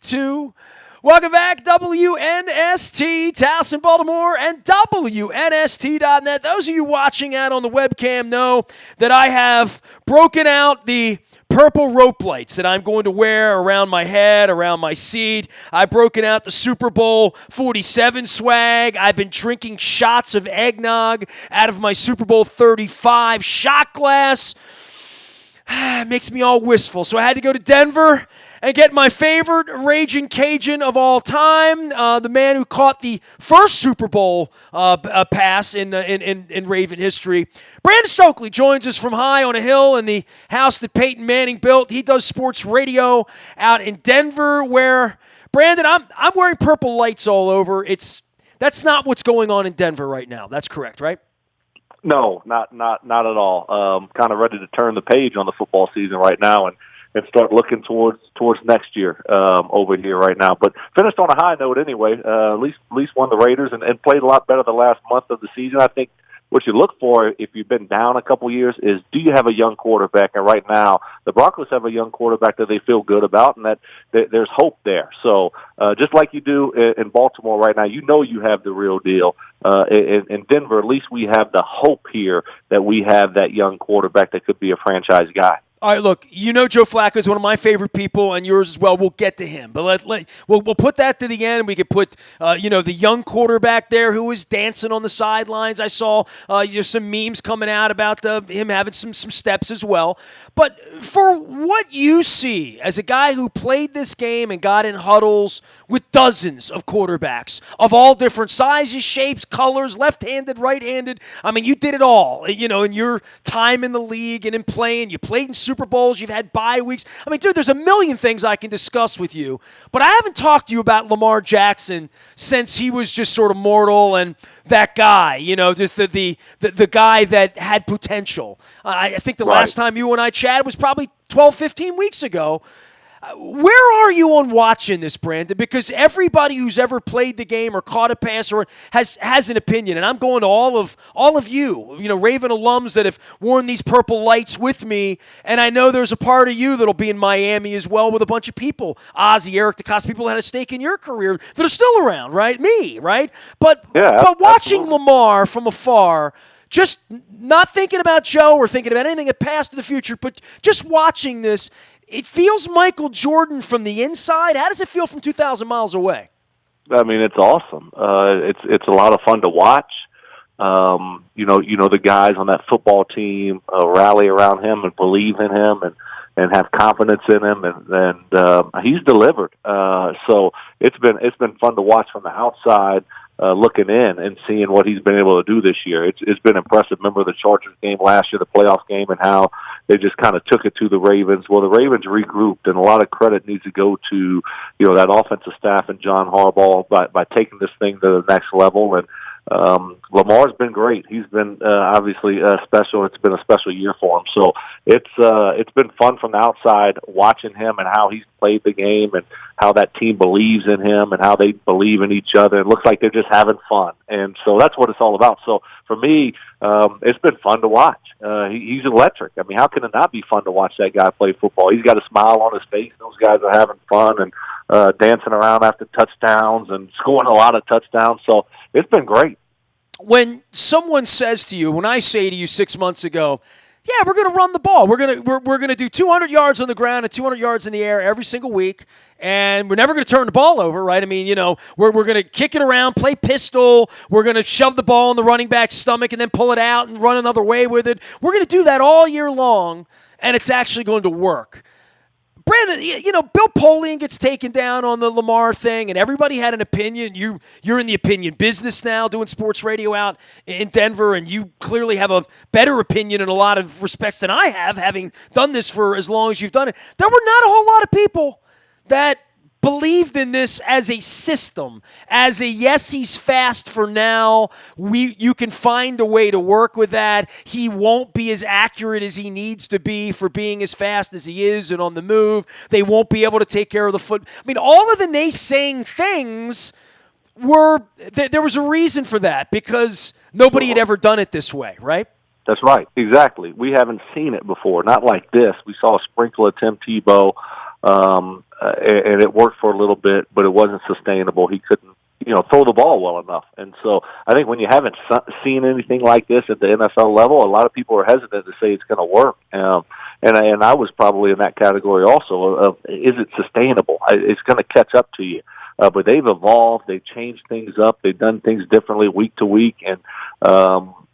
2. Welcome back, WNST, Towson, Baltimore, and WNST.net. Those of you watching out on the webcam know that I have broken out the purple rope lights that I'm going to wear around my head, around my seat. I've broken out the Super Bowl 47 swag. I've been drinking shots of eggnog out of my Super Bowl 35 shot glass. Makes me all wistful. So I had to go to Denver and get my favorite Raging Cajun of all time, the man who caught the first Super Bowl pass in Raven history. Brandon Stokley joins us from high on a hill in the house that Peyton Manning built. He does sports radio out in Denver, where, Brandon, I'm wearing purple lights all over. That's not what's going on in Denver right now. That's correct, right? No, not at all. Kind of ready to turn the page on the football season right now and start looking towards next year over here right now. But finished on a high note anyway. At least won the Raiders and played a lot better the last month of the season. I think what you look for if you've been down a couple years is, do you have a young quarterback? And right now, the Broncos have a young quarterback that they feel good about, and that there's hope there. So just like you do in Baltimore right now, you know you have the real deal. In Denver, at least we have the hope here that we have that young quarterback that could be a franchise guy. All right, look, you know Joe Flacco is one of my favorite people, and yours as well. We'll get to him, but we'll put that to the end. We could put the young quarterback there who was dancing on the sidelines. I saw some memes coming out about him having some steps as well. But for what you see as a guy who played this game and got in huddles with dozens of quarterbacks of all different sizes, shapes, colors, left-handed, right-handed. I mean, you did it all. In your time in the league and in playing, you played in Super Bowls, you've had bye weeks. I mean, dude, there's a million things I can discuss with you, but I haven't talked to you about Lamar Jackson since he was just sort of mortal and that guy, just the guy that had potential. I think the last time you and I chatted was probably 12, 15 weeks ago. Where are you on watching this, Brandon? Because everybody who's ever played the game or caught a pass or has an opinion, and I'm going to all of you, Raven alums that have worn these purple lights with me, and I know there's a part of you that'll be in Miami as well with a bunch of people, Ozzie, Eric DeCosta, people that had a stake in your career that are still around, right? Me, right? But watching absolutely. Lamar from afar, just not thinking about Joe or thinking about anything that past or the future, but just watching this. It feels Michael Jordan from the inside. How does it feel from 2,000 miles away? I mean, it's awesome. It's a lot of fun to watch. The guys on that football team rally around him and believe in him and have confidence in him, and he's delivered. So it's been fun to watch from the outside. Looking in and seeing what he's been able to do this year. It's been impressive. Remember the Chargers game last year, the playoff game, and how they just kind of took it to the Ravens. Well, the Ravens regrouped, and a lot of credit needs to go to that offensive staff and John Harbaugh by taking this thing to the next level. And Lamar's been great. He's been obviously special. It's been a special year for him. So it's been fun from the outside watching him and how he's played the game and how that team believes in him and how they believe in each other. It looks like they're just having fun. And so that's what it's all about. So for me, it's been fun to watch. He's electric. I mean, how can it not be fun to watch that guy play football? He's got a smile on his face. Those guys are having fun and dancing around after touchdowns and scoring a lot of touchdowns. So it's been great. When someone says to you, when I say to you 6 months ago, yeah, we're going to run the ball. We're going to do 200 yards on the ground and 200 yards in the air every single week, and we're never going to turn the ball over, right? I mean, we're going to kick it around, play pistol. We're going to shove the ball in the running back's stomach and then pull it out and run another way with it. We're going to do that all year long, and it's actually going to work. Brandon, Bill Polian gets taken down on the Lamar thing, and everybody had an opinion. You're in the opinion business now, doing sports radio out in Denver, and you clearly have a better opinion in a lot of respects than I have, having done this for as long as you've done it. There were not a whole lot of people that believed in this as a system, as a yes, he's fast for now. You can find a way to work with that. He won't be as accurate as he needs to be for being as fast as he is and on the move. They won't be able to take care of the foot. I mean, all of the naysaying things there was a reason for that because nobody had ever done it this way, right? That's right. Exactly. We haven't seen it before. Not like this. We saw a sprinkle of Tim Tebow. and it worked for a little bit, but it wasn't sustainable. He couldn't, throw the ball well enough. And so I think when you haven't seen anything like this at the NFL level, a lot of people are hesitant to say it's going to work. And I was probably in that category also of is it sustainable? It's going to catch up to you. But they've evolved. They've changed things up. They've done things differently week to week, and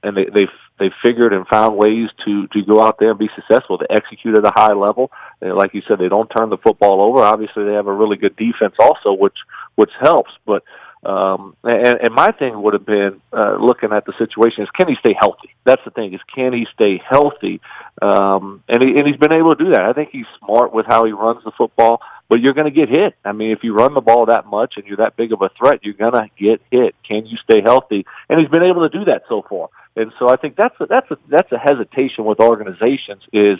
they've figured and found ways to go out there and be successful, to execute at a high level. Like you said, they don't turn the football over. Obviously, they have a really good defense also, which helps. But and my thing would have been looking at the situation is, can he stay healthy? That's the thing, is can he stay healthy? And he's been able to do that. I think he's smart with how he runs the football, but you're going to get hit. I mean, if you run the ball that much and you're that big of a threat, you're going to get hit. Can you stay healthy? And he's been able to do that so far. And so I think that's a hesitation with organizations is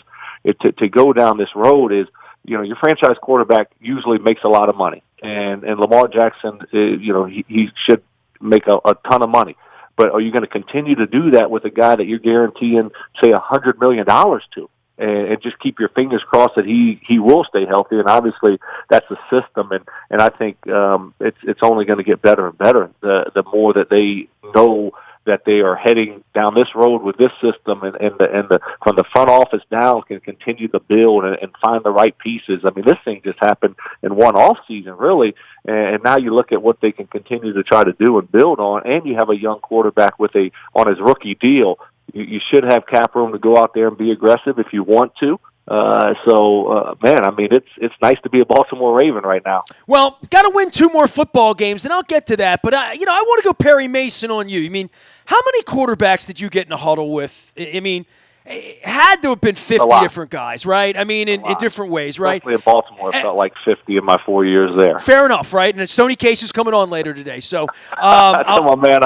to go down this road is, your franchise quarterback usually makes a lot of money. And Lamar Jackson, he should make a ton of money. But are you going to continue to do that with a guy that you're guaranteeing, say, $100 million to? And just keep your fingers crossed that he will stay healthy. And obviously that's the system. And I think it's only going to get better and better the more that they know that they are heading down this road with this system, and from the front office down can continue to build and find the right pieces. I mean, this thing just happened in one off season, really, and now you look at what they can continue to try to do and build on, and you have a young quarterback on his rookie deal. You should have cap room to go out there and be aggressive if you want to. Man, I mean, it's nice to be a Baltimore Raven right now. Well, got to win 2 more football games, and I'll get to that. But I want to go Perry Mason on you. I mean, how many quarterbacks did you get in a huddle with? I mean, it had to have been 50 different guys, right? I mean, in different ways, right? Especially in Baltimore, it felt like 50 in my 4 years there. Fair enough, right? And Stoney Case is coming on later today, so tell my man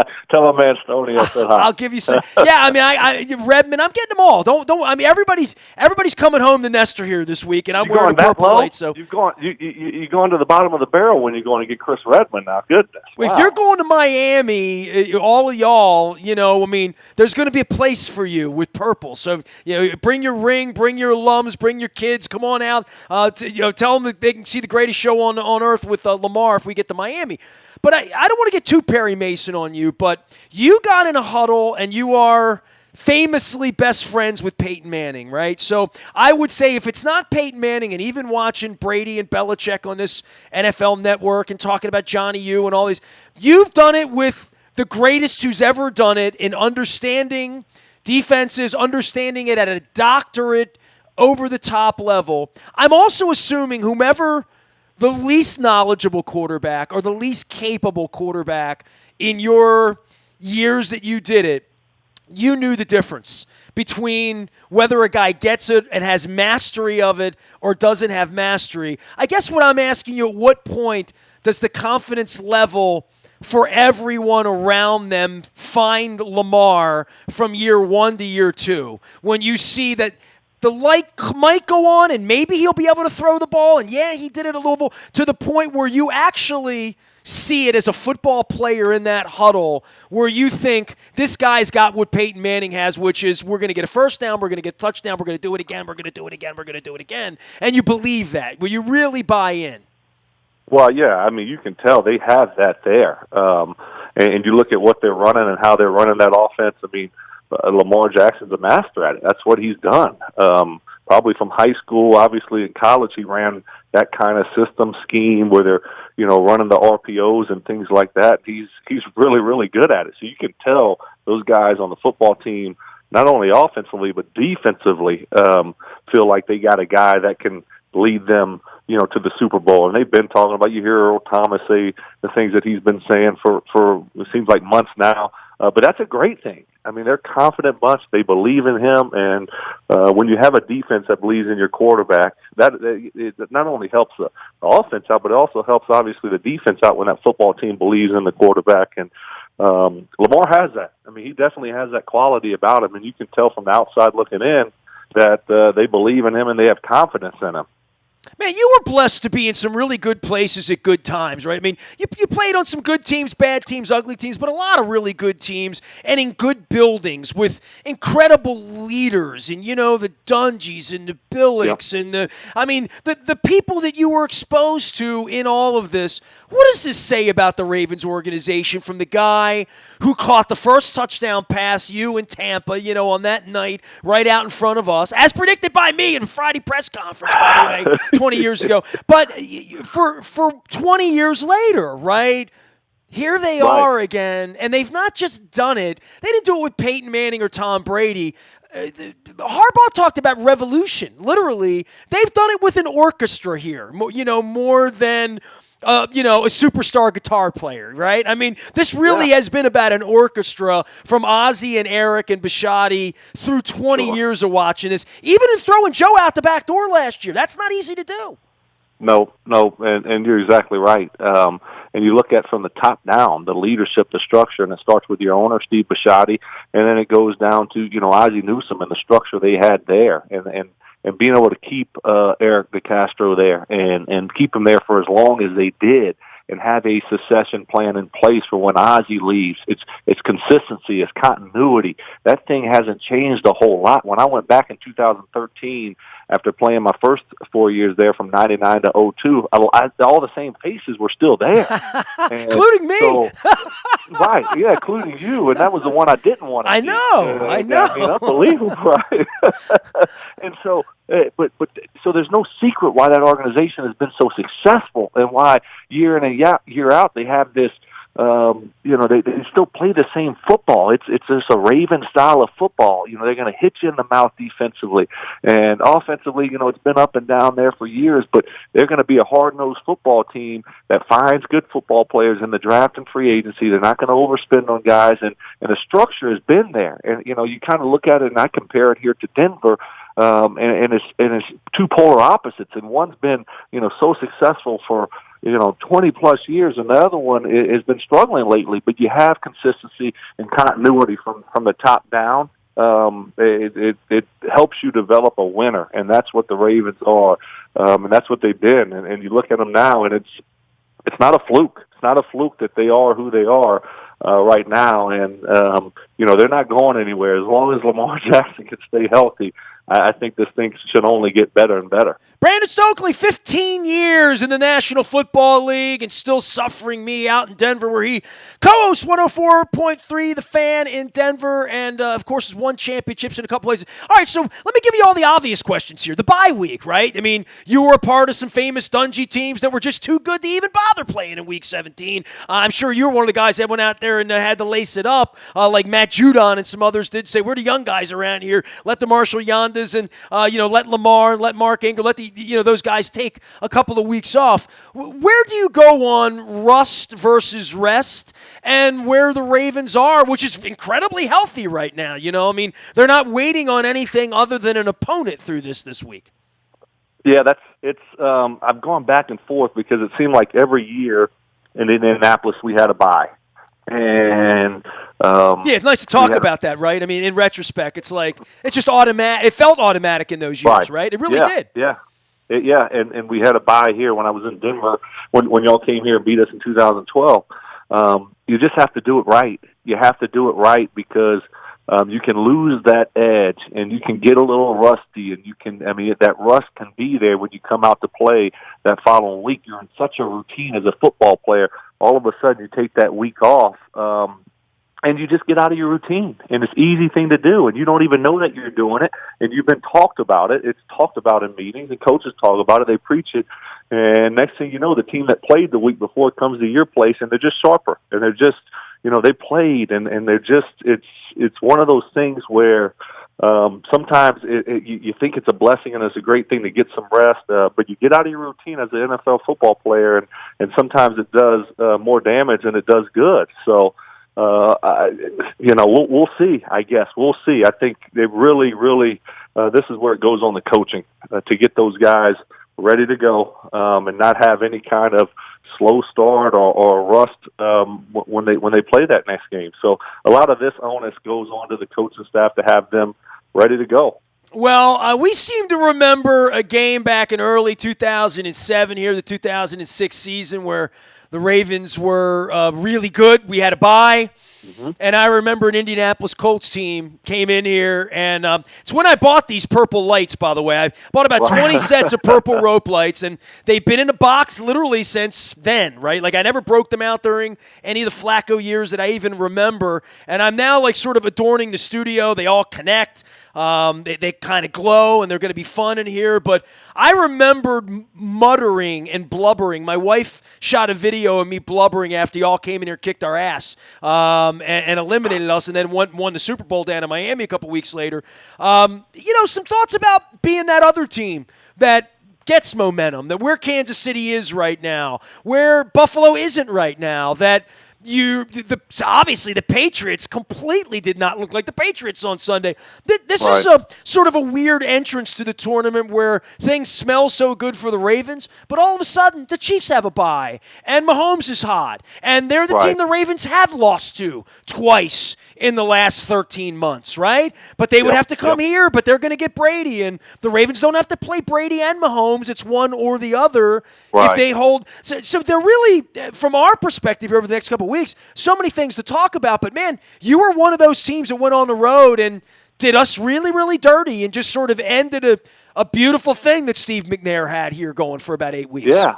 Stoney I said hi. I'll give you some. Yeah, I mean, I Redmond, I'm getting them all. Don't. I mean, everybody's coming home to Nestor here this week, and I'm wearing a purple light. So you're going to the bottom of the barrel when you're going to get Chris Redmond now. Goodness. Wow. If you're going to Miami, all of y'all, I mean, there's going to be a place for you with purple. So, bring your ring, bring your alums, bring your kids. Come on out. Tell them that they can see the greatest show on earth with Lamar if we get to Miami. But I don't want to get too Perry Mason on you, but you got in a huddle and you are famously best friends with Peyton Manning, right? So I would say if it's not Peyton Manning, and even watching Brady and Belichick on this NFL network and talking about Johnny U and all these, you've done it with the greatest who's ever done it in understanding defenses, understanding it at a doctorate, over-the-top level. I'm also assuming whomever the least knowledgeable quarterback or the least capable quarterback in your years that you did it, you knew the difference between whether a guy gets it and has mastery of it or doesn't have mastery. I guess what I'm asking you, at what point does the confidence level for everyone around them find Lamar from year 1 to year 2 when you see that the light might go on and maybe he'll be able to throw the ball, and yeah, he did it at Louisville, to the point where you actually see it as a football player in that huddle where you think this guy's got what Peyton Manning has, which is we're going to get a first down, we're going to get a touchdown, we're going to do it again, we're going to do it again, we're going to do it again, and you believe that, where you really buy in. Well, yeah, I mean, you can tell they have that there. And you look at what they're running and how they're running that offense. I mean, Lamar Jackson's a master at it. That's what he's done. Probably from high school, obviously in college, he ran that kind of system scheme where they're, running the RPOs and things like that. He's really, really good at it. So you can tell those guys on the football team, not only offensively but defensively, feel like they got a guy that can lead them, to the Super Bowl. And they've been talking about, you hear Earl Thomas say the things that he's been saying for it seems like months now. But that's a great thing. I mean, they're a confident bunch. They believe in him. And when you have a defense that believes in your quarterback, it not only helps the offense out, but it also helps, obviously, the defense out when that football team believes in the quarterback. And Lamar has that. I mean, he definitely has that quality about him. And you can tell from the outside looking in that they believe in him and they have confidence in him. Man, you were blessed to be in some really good places at good times, right? I mean, you played on some good teams, bad teams, ugly teams, but a lot of really good teams and in good buildings with incredible leaders and, the Dungies and the Billings and the people that you were exposed to in all of this. What does this say about the Ravens organization from the guy who caught the first touchdown pass, you in Tampa, on that night right out in front of us, as predicted by me in a Friday press conference, by the way, 20 years ago. But for 20 years later, right? Here they are again, and they've not just done it. They didn't do it with Peyton Manning or Tom Brady. Harbaugh talked about revolution. Literally, they've done it with an orchestra here, more than a superstar guitar player, right? I mean, this really has been about an orchestra from Ozzie and Eric and Bisciotti through 20 years of watching this. Even in throwing Joe out the back door last year, that's not easy to do. No, and you're exactly right. And you look at from the top down, the leadership, the structure, and it starts with your owner, Steve Bisciotti, and then it goes down to, Ozzie Newsome and the structure they had there, and being able to keep Eric DeCastro there and keep him there for as long as they did, and have a succession plan in place for when Ozzie leaves. It's consistency, it's continuity. That thing hasn't changed a whole lot. When I went back in 2013, after playing my first 4 years there from 99 to 02, all the same faces were still there. Including me. So, including you. And that was the one I didn't want to I know. I know. Unbelievable, right? And so, so there's no secret why that organization has been so successful and why year in and year out they have this, they still play the same football. It's just a Raven style of football. They're going to hit you in the mouth defensively. And offensively, it's been up and down there for years, but they're going to be a hard-nosed football team that finds good football players in the draft and free agency. They're not going to overspend on guys, and the structure has been there. And, you kind of look at it, and I compare it here to Denver, and it's two polar opposites. And one's been, so successful for 20 plus years, and the other one has been struggling lately. But you have consistency and continuity from the top down. It helps you develop a winner, and that's what the Ravens are, and that's what they've been. And you look at them now, and it's not a fluke. It's not a fluke that they are who they are right now, and they're not going anywhere as long as Lamar Jackson can stay healthy. I think this thing should only get better and better. Brandon Stokley, 15 years in the National Football League and still suffering me out in Denver, where he co-hosts 104.3 The Fan in Denver and, of course, has won championships in a couple places. All right, so let me give you all the obvious questions here. The bye week, right? I mean, you were a part of some famous Dungy teams that were just too good to even bother playing in Week 17. I'm sure you were one of the guys that went out there and had to lace it up, like Matt Judon and some others did. Say, we're the young guys around here. Let the Marshall Yondas and, let Lamar and let Mark Ingram, let those guys take a couple of weeks off. Where do you go on rust versus rest and where the Ravens are, which is incredibly healthy right now? I mean, they're not waiting on anything other than an opponent through this week. Yeah, I've gone back and forth because it seemed like every year in Indianapolis we had a bye. And it's nice to talk about that, right? I mean, in retrospect, it's just automatic. It felt automatic in those years, right? It really did. Yeah. And we had a bye here when I was in Denver when y'all came here and beat us in 2012. You just have to do it right. You have to do it right because you can lose that edge and you can get a little rusty and that rust can be there when you come out to play that following week. You're in such a routine as a football player. All of a sudden you take that week off, and you just get out of your routine. And it's an easy thing to do, and you don't even know that you're doing it, and you've been talked about it. It's talked about in meetings, and coaches talk about it. They preach it, and next thing you know, the team that played the week before comes to your place, and they're just sharper, and they're just, they played, and they're just, it's one of those things where sometimes you think it's a blessing and it's a great thing to get some rest, but you get out of your routine as an NFL football player, and sometimes it does more damage than it does good. So, we'll see, I guess. We'll see. I think they really, really, this is where it goes on the coaching, to get those guys ready to go, and not have any kind of slow start or rust, when they play that next game. So a lot of this onus goes on to the coaching staff to have them ready to go. Well, we seem to remember a game back in early 2007 here, the 2006 season, where the Ravens were really good. We had a bye. Mm-hmm. And I remember an Indianapolis Colts team came in here, and it's when I bought these purple lights, by the way. I bought about 20 sets of purple rope lights, and they've been in a box literally since then, right? Like, I never broke them out during any of the Flacco years that I even remember, and I'm now, like, sort of adorning the studio. They all connect. They kind of glow, and they're going to be fun in here. But I remembered muttering and blubbering. My wife shot a video of me blubbering after y'all came in here, kicked our ass, and eliminated us, and then won the Super Bowl down in Miami a couple weeks later. Some thoughts about being that other team that gets momentum, that where Kansas City is right now, where Buffalo isn't right now, that obviously the Patriots completely did not look like the Patriots on Sunday. This is a sort of a weird entrance to the tournament where things smell so good for the Ravens, but all of a sudden the Chiefs have a bye, and Mahomes is hot, and they're the team the Ravens have lost to twice in the last 13 months, right? But they would have to come here, but they're going to get Brady, and the Ravens don't have to play Brady and Mahomes. It's one or the other if they hold. So they're really, from our perspective here over the next couple of weeks, so many things to talk about. But, man, you were one of those teams that went on the road and did us really, really dirty and just sort of ended a beautiful thing that Steve McNair had here going for about 8 weeks. Yeah,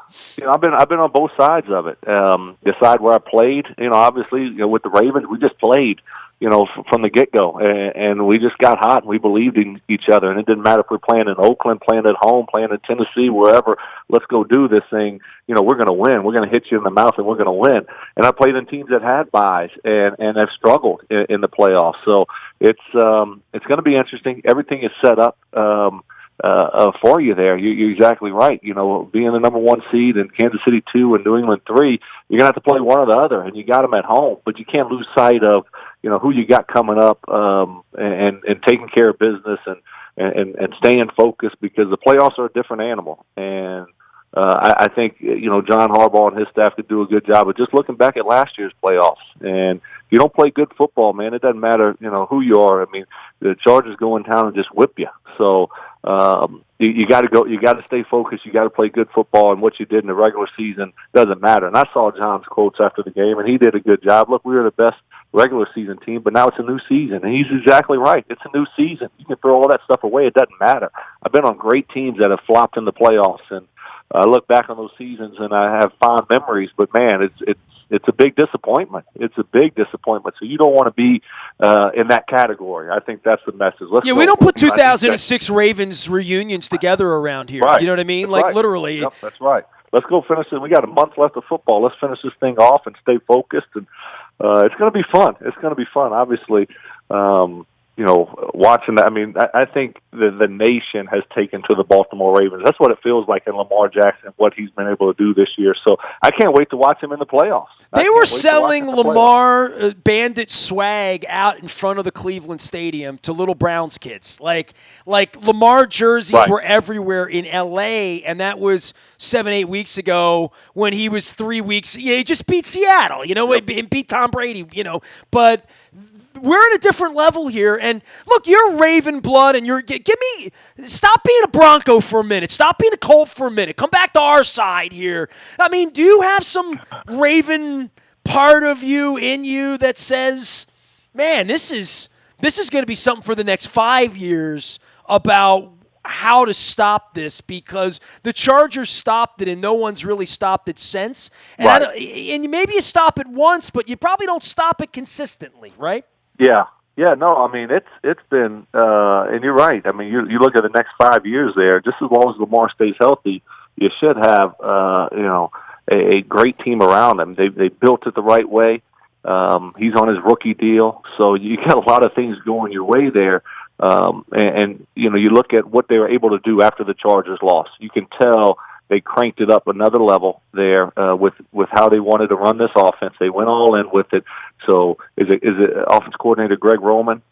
I've been on both sides of it. The side where I played, obviously, with the Ravens, we just played, from the get-go, and we just got hot, and we believed in each other, and it didn't matter if we're playing in Oakland, playing at home, playing in Tennessee, wherever. Let's go do this thing. We're going to win. We're going to hit you in the mouth, and we're going to win. And I played in teams that had buys and have struggled in the playoffs. So it's going to be interesting. Everything is set up for you there. You're exactly right. Being the number one seed and Kansas City 2 and New England 3, you're going to have to play one or the other, and you got them at home. But you can't lose sight of who you got coming up, and taking care of business and staying focused, because the playoffs are a different animal. And I think John Harbaugh and his staff could do a good job of just looking back at last year's playoffs. And if you don't play good football, man, it doesn't matter who you are. I mean, the Chargers go in town and just whip you. So you got to go. You got to stay focused. You got to play good football, and what you did in the regular season doesn't matter. And I saw John's quotes after the game, and he did a good job. Look, we were the best regular season team, but now it's a new season, and he's exactly right. It's a new season. You can throw all that stuff away. It doesn't matter. I've been on great teams that have flopped in the playoffs, and I look back on those seasons, and I have fond memories. But man, it's a big disappointment. It's a big disappointment. So you don't want to be in that category. I think that's the message. We don't put 2006 Ravens reunions together around here. Right. You know what I mean? That's like right. literally. Yep, that's right. Let's go finish it. We got a month left of football. Let's finish this thing off and stay focused. And it's going to be fun. It's going to be fun. Obviously, watching that. I mean, I think the nation has taken to the Baltimore Ravens. That's what it feels like in Lamar Jackson, what he's been able to do this year. So I can't wait to watch him in the playoffs. They were selling Lamar Bandit swag out in front of the Cleveland Stadium to little Browns kids. Like Lamar jerseys were everywhere in L.A., and that was 7-8 weeks ago when he was 3 weeks. He just beat Seattle, and beat Tom Brady, But we're at a different level here. And look, you're Raven blood, and stop being a Bronco for a minute. Stop being a Colt for a minute. Come back to our side here. I mean, do you have some Raven part of you in you that says, man, this is going to be something for the next 5 years about how to stop this, because the Chargers stopped it and no one's really stopped it since. And, and maybe you stop it once, but you probably don't stop it consistently, right? Yeah. Yeah, no, I mean, it's been, and you're right. I mean, you look at the next 5 years there, just as long as Lamar stays healthy, you should have, a great team around him. They built it the right way. He's on his rookie deal, so you got a lot of things going your way there. And you look at what they were able to do after the Chargers lost. You can tell they cranked it up another level there with how they wanted to run this offense. They went all in with it. So is it offense coordinator Greg Roman?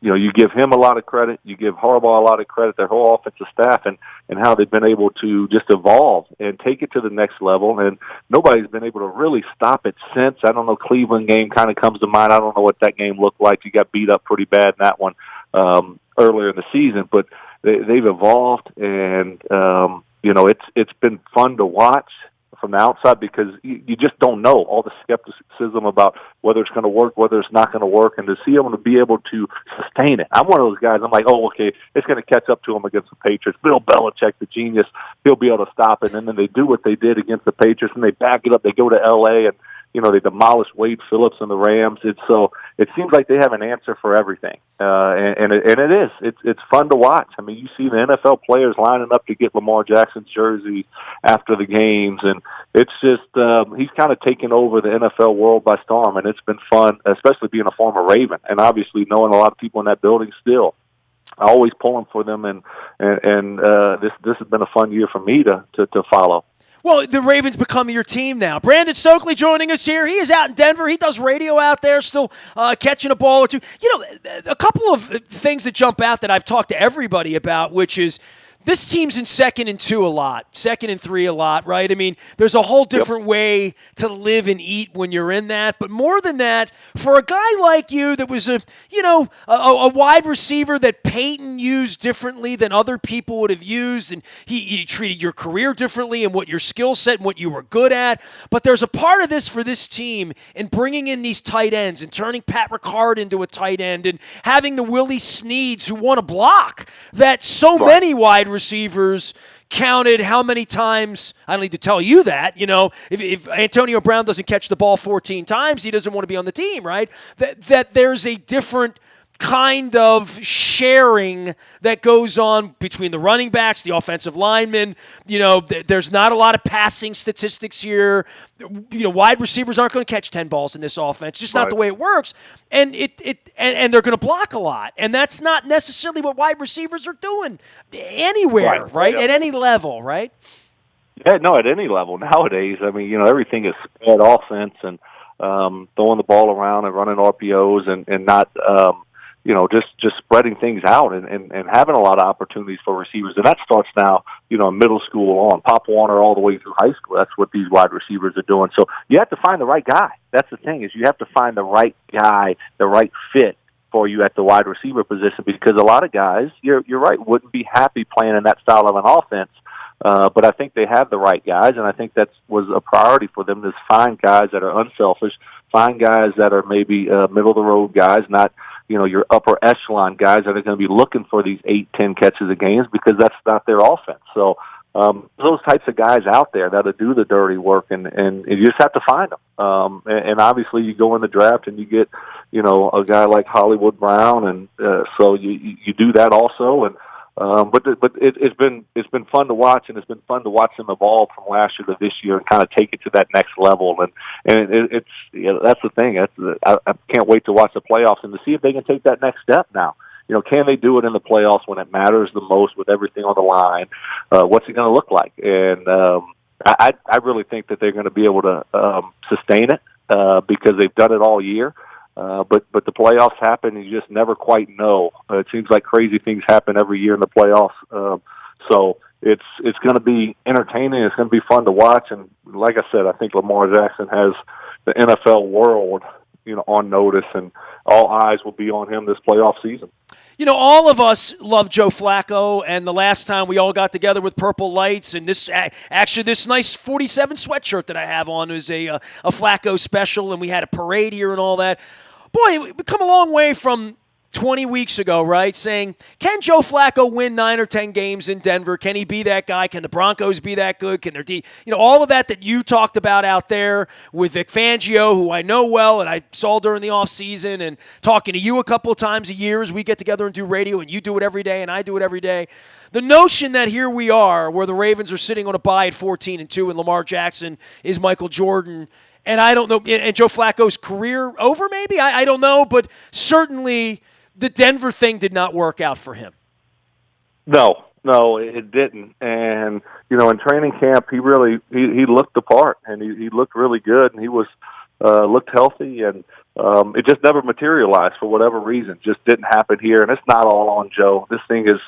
You give him a lot of credit. You give Harbaugh a lot of credit, their whole offensive staff, and how they've been able to just evolve and take it to the next level. And nobody's been able to really stop it since. I don't know, Cleveland game kind of comes to mind. I don't know what that game looked like. You got beat up pretty bad in that one. earlier in the season, but they've evolved, and it's been fun to watch from the outside because you just don't know all the skepticism about whether it's going to work, whether it's not going to work, and to see them to be able to sustain it. I'm one of those guys. I'm like, oh, okay, it's going to catch up to them against the Patriots. Bill Belichick, the genius, he'll be able to stop it. And then they do what they did against the Patriots, and they back it up. They go to L.A., and they demolished Wade Phillips and the Rams. It seems like they have an answer for everything, and it is. It's fun to watch. I mean, you see the NFL players lining up to get Lamar Jackson's jersey after the games, and it's just he's kind of taken over the NFL world by storm, and it's been fun, especially being a former Raven, and obviously knowing a lot of people in that building still. I always pulling for them, and this has been a fun year for me to follow. Well, the Ravens become your team now. Brandon Stokley joining us here. He is out in Denver. He does radio out there, still catching a ball or two. A couple of things that jump out that I've talked to everybody about, which is this team's in 2nd and 2 a lot, 2nd and 3 a lot, right? I mean, there's a whole different way to live and eat when you're in that. But more than that, for a guy like you that was a wide receiver that Peyton used differently than other people would have used, and he treated your career differently and what your skill set and what you were good at. But there's a part of this for this team in bringing in these tight ends and turning Pat Ricard into a tight end and having the Willie Sneads who want to block that so many wide receivers counted how many times. I don't need to tell you that. If Antonio Brown doesn't catch the ball 14 times, he doesn't want to be on the team, right? That there's a different kind of sharing that goes on between the running backs, the offensive linemen. There's not a lot of passing statistics here. Wide receivers aren't going to catch 10 balls in this offense. Just not the way it works. And and they're going to block a lot. And that's not necessarily what wide receivers are doing anywhere, right? At any level, right? Yeah, no, at any level nowadays. I mean, everything is spread offense and throwing the ball around and running RPOs and not just spreading things out and having a lot of opportunities for receivers. And that starts now, middle school on, Pop Warner all the way through high school. That's what these wide receivers are doing. So you have to find the right guy. That's the thing, is you have to find the right guy, the right fit for you at the wide receiver position, because a lot of guys, you're right, wouldn't be happy playing in that style of an offense. But I think they have the right guys, and I think that was a priority for them, to find guys that are unselfish, find guys that are maybe middle-of-the-road guys, not your upper echelon guys that are going to be looking for these 8-10 catches a game, because that's not their offense. So those types of guys out there that'll do the dirty work, and you just have to find them. And obviously you go in the draft and you get, a guy like Hollywood Brown, and so you do that also. And but it's been fun to watch, and it's been fun to watch them evolve from last year to this year and kind of take it to that next level. And it's that's the thing. I can't wait to watch the playoffs and to see if they can take that next step now. Can they do it in the playoffs when it matters the most, with everything on the line? What's it going to look like? And I really think that they're going to be able to sustain it because they've done it all year. But the playoffs happen, and you just never quite know. It seems like crazy things happen every year in the playoffs. So it's going to be entertaining. It's going to be fun to watch. And like I said, I think Lamar Jackson has the NFL world, on notice, and all eyes will be on him this playoff season. All of us love Joe Flacco, and the last time we all got together with Purple Lights, and this nice 47 sweatshirt that I have on is a Flacco special, and we had a parade here and all that. Boy, we've come a long way from 20 weeks ago, right, saying, can Joe Flacco win 9 or 10 games in Denver? Can he be that guy? Can the Broncos be that good? Can their all of that you talked about out there with Vic Fangio, who I know well and I saw during the offseason, and talking to you a couple of times a year as we get together and do radio, and you do it every day and I do it every day. The notion that here we are, where the Ravens are sitting on a bye at 14-2 and Lamar Jackson is Michael Jordan, and I don't know, and Joe Flacco's career over maybe? I don't know, but certainly the Denver thing did not work out for him. No, it didn't. And, in training camp, he looked the part, and he looked really good, and he was looked healthy, and it just never materialized for whatever reason. Just didn't happen here, and it's not all on Joe. This thing is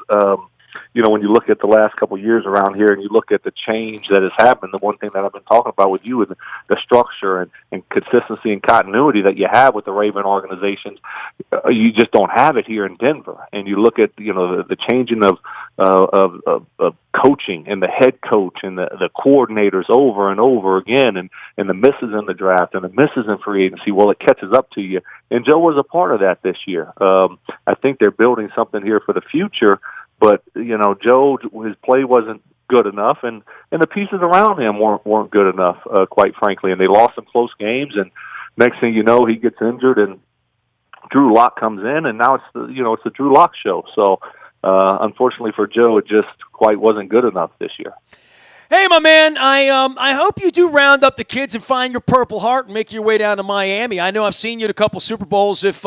when you look at the last couple of years around here and you look at the change that has happened, the one thing that I've been talking about with you is the structure and consistency and continuity that you have with the Raven organizations. You just don't have it here in Denver. And you look at, the changing of coaching and the head coach and the coordinators over and over again, and the misses in the draft and the misses in free agency. Well, it catches up to you. And Joe was a part of that this year. I think they're building something here for the future, but, Joe, his play wasn't good enough, and the pieces around him weren't good enough, quite frankly, and they lost some close games, and next thing you know, he gets injured, and Drew Lock comes in, and now it's the Drew Lock show. So, unfortunately for Joe, it just quite wasn't good enough this year. Hey, my man, I hope you do round up the kids and find your Purple Heart and make your way down to Miami. I know I've seen you at a couple Super Bowls. If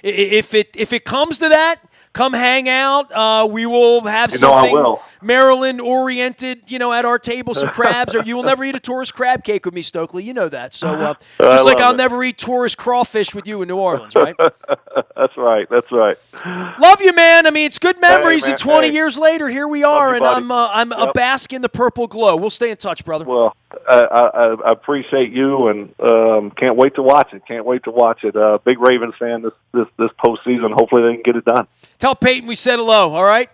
it comes to that, come hang out. We will have something Maryland-oriented, at our table, some crabs. Or you will never eat a tourist crab cake with me, Stokley. You know that. So just like I'll never eat tourist crawfish with you in New Orleans, right? That's right. Love you, man. I mean, it's good memories, and 20 years later, here we are, and I'm a bask in the purple glow. We'll stay in touch, brother. Well, I appreciate you, and can't wait to watch it. Big Ravens fan this postseason. Hopefully they can get it done. Tell Peyton we said hello, all right?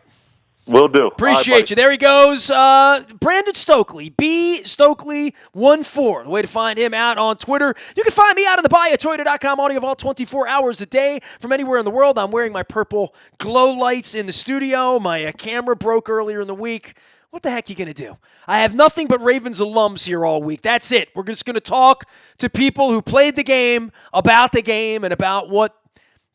Will do. Appreciate you. There he goes. Brandon Stokley, Stokley14. The way to find him out on Twitter. You can find me out on the buyatoyota.com audio of all 24 hours a day from anywhere in the world. I'm wearing my purple glow lights in the studio. My camera broke earlier in the week. What the heck are you going to do? I have nothing but Ravens alums here all week. That's it. We're just going to talk to people who played the game, and about what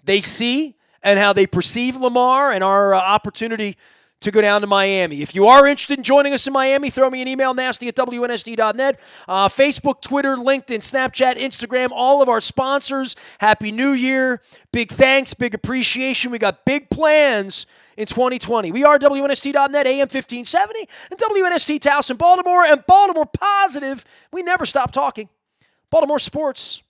they see and how they perceive Lamar and our opportunity to go down to Miami. If you are interested in joining us in Miami, throw me an email, nasty@WNST.net. Facebook, Twitter, LinkedIn, Snapchat, Instagram, all of our sponsors. Happy New Year. Big thanks, big appreciation. We got big plans in 2020. We are WNST.net, AM 1570, and WNST Taos in Baltimore, and Baltimore Positive. We never stop talking. Baltimore sports.